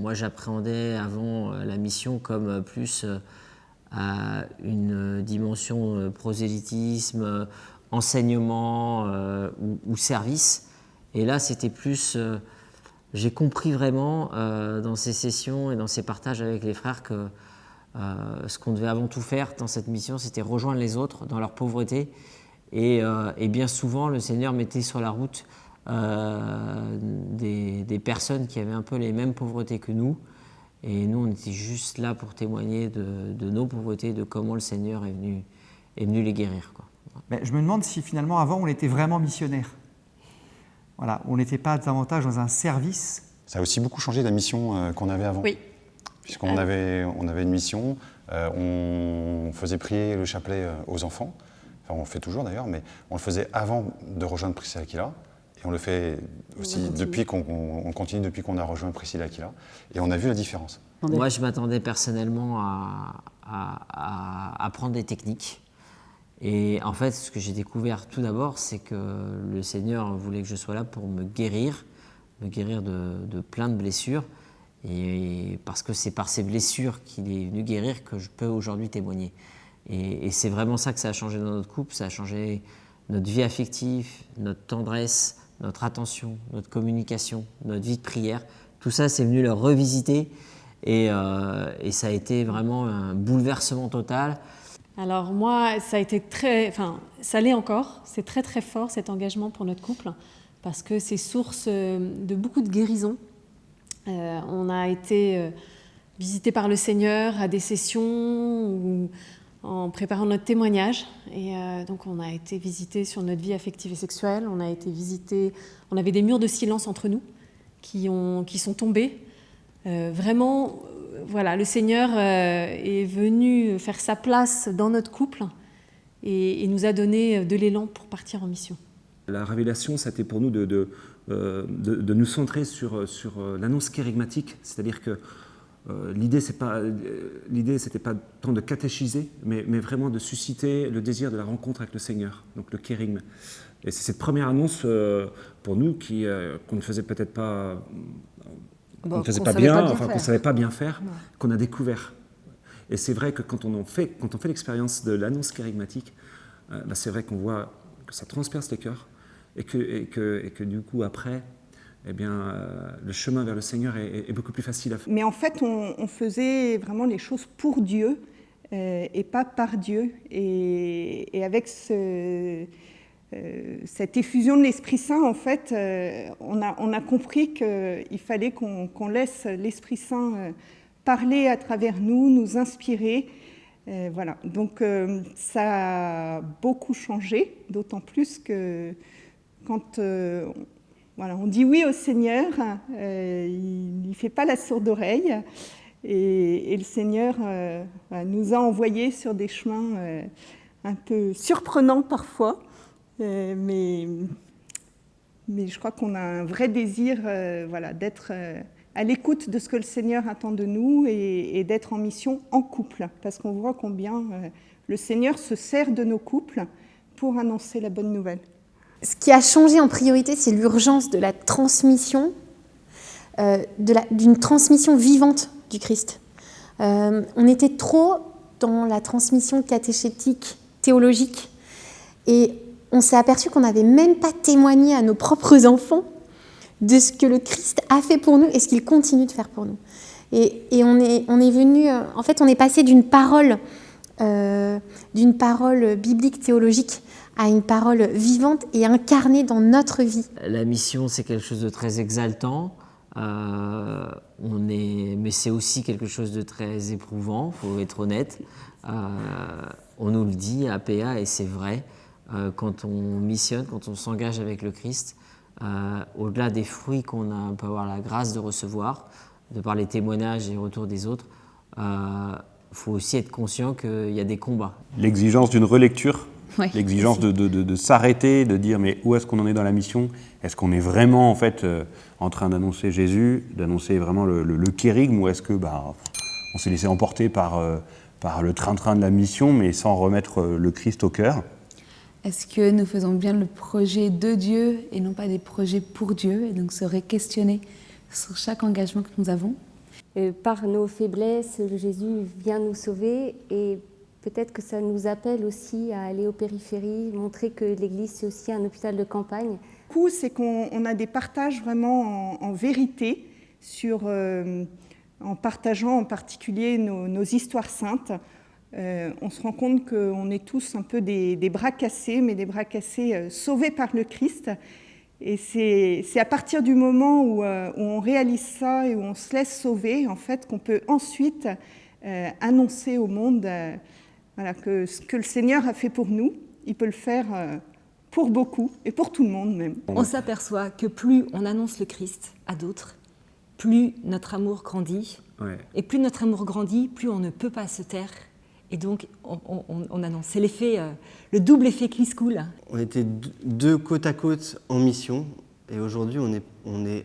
moi, j'appréhendais avant la mission comme plus à une dimension prosélytisme, enseignement ou service. Et là, c'était plus... j'ai compris vraiment dans ces sessions et dans ces partages avec les frères que ce qu'on devait avant tout faire dans cette mission, c'était rejoindre les autres dans leur pauvreté. Et bien souvent, le Seigneur mettait sur la route des personnes qui avaient un peu les mêmes pauvretés que nous. Et nous, on était juste là pour témoigner de nos pauvretés, de comment le Seigneur est venu les guérir, quoi. Ben, je me demande si finalement, avant, on était vraiment missionnaire. Voilà, on n'était pas davantage dans un service. Ça a aussi beaucoup changé la mission qu'on avait avant. Oui. Puisqu'on avait une mission, on faisait prier le chapelet aux enfants. Enfin, on le fait toujours d'ailleurs, mais on le faisait avant de rejoindre Priscilla Aquila. Et on le fait aussi depuis qu'on continue depuis qu'on a rejoint Priscilla Aquila. Et on a vu la différence. Moi, je m'attendais personnellement à apprendre des techniques. Et en fait, ce que j'ai découvert tout d'abord, c'est que le Seigneur voulait que je sois là pour me guérir de plein de blessures. Et parce que c'est par ces blessures qu'il est venu guérir que je peux aujourd'hui témoigner. Et c'est vraiment ça que ça a changé dans notre couple. Ça a changé notre vie affective, notre tendresse, notre attention, notre communication, notre vie de prière. Tout ça, c'est venu le revisiter. Et ça a été vraiment un bouleversement total. Alors moi, ça a été ça l'est encore. C'est très très fort cet engagement pour notre couple parce que c'est source de beaucoup de guérison. On a été visité par le Seigneur à des sessions ou en préparant notre témoignage. Et donc on a été visité sur notre vie affective et sexuelle. On a été visité. On avait des murs de silence entre nous qui sont tombés. Vraiment. Voilà, le Seigneur est venu faire sa place dans notre couple et nous a donné de l'élan pour partir en mission. La révélation, c'était pour nous de nous centrer sur l'annonce kérigmatique, c'est-à-dire que l'idée, c'était pas tant de catéchiser, mais vraiment de susciter le désir de la rencontre avec le Seigneur, donc le kérigme. Et c'est cette première annonce pour nous qu'on ne faisait peut-être pas... qu'on ne faisait pas bien, qu'on ne savait pas bien faire, qu'on a découvert. Et c'est vrai que quand on fait l'expérience de l'annonce kérigmatique, c'est vrai qu'on voit que ça transperce les cœurs et que du coup, après, le chemin vers le Seigneur est beaucoup plus facile à faire. Mais en fait, on faisait vraiment les choses pour Dieu et pas par Dieu. Et avec cette effusion de l'Esprit Saint, en fait, on a compris qu'il fallait qu'on laisse l'Esprit Saint parler à travers nous inspirer. Voilà. Donc ça a beaucoup changé, d'autant plus que quand on dit oui au Seigneur, il ne fait pas la sourde oreille. Et le Seigneur nous a envoyés sur des chemins un peu surprenants parfois. Mais je crois qu'on a un vrai désir d'être à l'écoute de ce que le Seigneur attend de nous et d'être en mission en couple, parce qu'on voit combien le Seigneur se sert de nos couples pour annoncer la bonne nouvelle. Ce qui a changé en priorité, c'est l'urgence de la transmission, d'une transmission vivante du Christ. On était trop dans la transmission catéchétique, théologique, et on s'est aperçu qu'on n'avait même pas témoigné à nos propres enfants de ce que le Christ a fait pour nous et ce qu'il continue de faire pour nous. Et on est venu, en fait, on est passé d'une parole biblique théologique à une parole vivante et incarnée dans notre vie. La mission, c'est quelque chose de très exaltant, mais c'est aussi quelque chose de très éprouvant, il faut être honnête. On nous le dit à PA et c'est vrai. Quand on missionne, quand on s'engage avec le Christ, au-delà des fruits qu'on peut avoir la grâce de recevoir, de par les témoignages et les retours des autres, faut aussi être conscient qu'il y a des combats. L'exigence d'une relecture, ouais, l'exigence de s'arrêter, de dire mais où est-ce qu'on en est dans la mission ? Est-ce qu'on est vraiment en fait en train d'annoncer Jésus, d'annoncer vraiment le kérigme, ou est-ce que on s'est laissé emporter par le train-train de la mission, mais sans remettre le Christ au cœur ? Est-ce que nous faisons bien le projet de Dieu et non pas des projets pour Dieu, et donc se re-questionner sur chaque engagement que nous avons ? par nos faiblesses, Jésus vient nous sauver et peut-être que ça nous appelle aussi à aller aux périphéries, montrer que l'Église c'est aussi un hôpital de campagne. Le coup, c'est qu'on a des partages vraiment en vérité, en partageant en particulier nos histoires saintes. On se rend compte qu'on est tous un peu des bras cassés, mais des bras cassés sauvés par le Christ. Et c'est à partir du moment où on réalise ça et où on se laisse sauver, en fait, qu'on peut ensuite annoncer au monde que ce que le Seigneur a fait pour nous, il peut le faire pour beaucoup et pour tout le monde même. On s'aperçoit que plus on annonce le Christ à d'autres, plus notre amour grandit. Ouais. Et plus notre amour grandit, plus on ne peut pas se taire. Et donc, on annonce. C'est l'effet, le double effet Cliscool. On était deux côte à côte en mission, et aujourd'hui, on est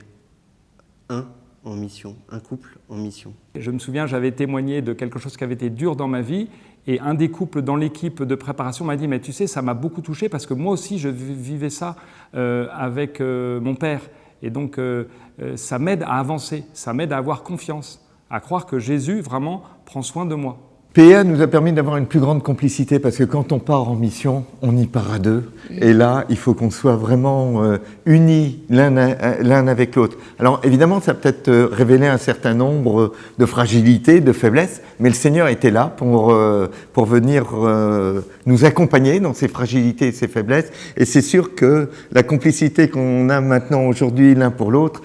un en mission, un couple en mission. Je me souviens, j'avais témoigné de quelque chose qui avait été dur dans ma vie, et un des couples dans l'équipe de préparation m'a dit « Mais tu sais, ça m'a beaucoup touché, parce que moi aussi, je vivais ça avec mon père. Et donc, ça m'aide à avancer, ça m'aide à avoir confiance, à croire que Jésus, vraiment, prend soin de moi. » PA nous a permis d'avoir une plus grande complicité parce que quand on part en mission, on y part à deux. Et là, il faut qu'on soit vraiment unis l'un avec l'autre. Alors évidemment, ça a peut-être révélé un certain nombre de fragilités, de faiblesses, mais le Seigneur était là pour venir nous accompagner dans ces fragilités et ces faiblesses. Et c'est sûr que la complicité qu'on a maintenant aujourd'hui l'un pour l'autre,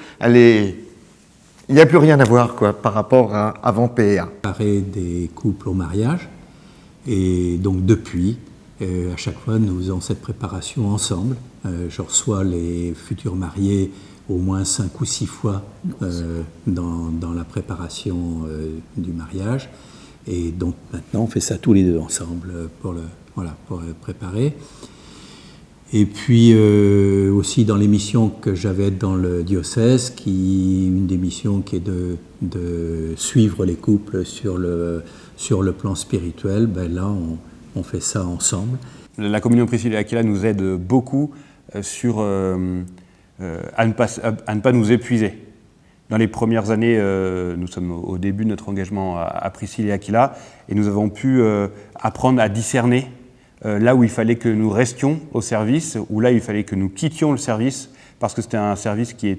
il n'y a plus rien à voir par rapport à avant PA. Préparer des couples au mariage et donc depuis, à chaque fois nous faisons cette préparation ensemble. Je reçois les futurs mariés au moins 5 ou 6 fois dans la préparation du mariage et donc maintenant on fait ça tous les deux ensemble pour préparer. Et puis aussi dans les missions que j'avais dans le diocèse, une des missions qui est de suivre les couples sur le plan spirituel, là on fait ça ensemble. La communion Priscille et Aquila nous aide beaucoup sur à ne pas nous épuiser. Dans les premières années, nous sommes au début de notre engagement à Priscille et Aquila, et nous avons pu apprendre à discerner là où il fallait que nous restions au service, ou là où il fallait que nous quittions le service, parce que c'était un service qui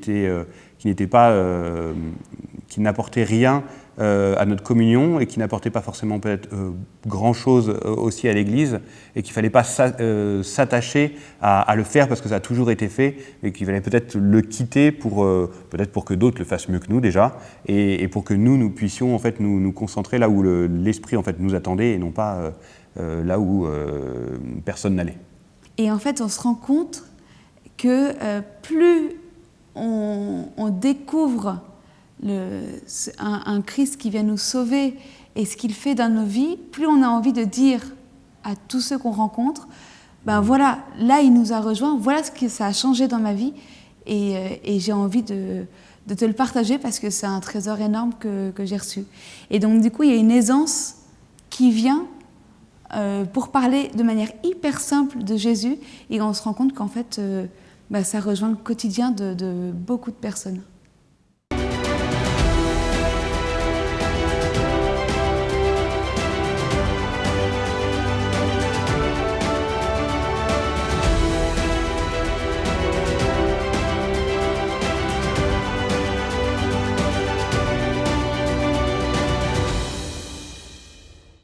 n'apportait rien à notre communion et qui n'apportait pas forcément peut-être grand-chose aussi à l'Église, et qu'il ne fallait pas s'attacher à le faire parce que ça a toujours été fait, mais qu'il fallait peut-être le quitter pour que d'autres le fassent mieux que nous déjà, et pour que nous puissions en fait nous concentrer là où l'Esprit en fait nous attendait et non pas là où personne n'allait. Et en fait, on se rend compte que plus on découvre un Christ qui vient nous sauver et ce qu'il fait dans nos vies, plus on a envie de dire à tous ceux qu'on rencontre, voilà, là il nous a rejoints, voilà ce que ça a changé dans ma vie, et j'ai envie de te le partager parce que c'est un trésor énorme que j'ai reçu. Et donc du coup, il y a une aisance qui vient pour parler de manière hyper simple de Jésus, et on se rend compte qu'en fait, ça rejoint le quotidien de beaucoup de personnes.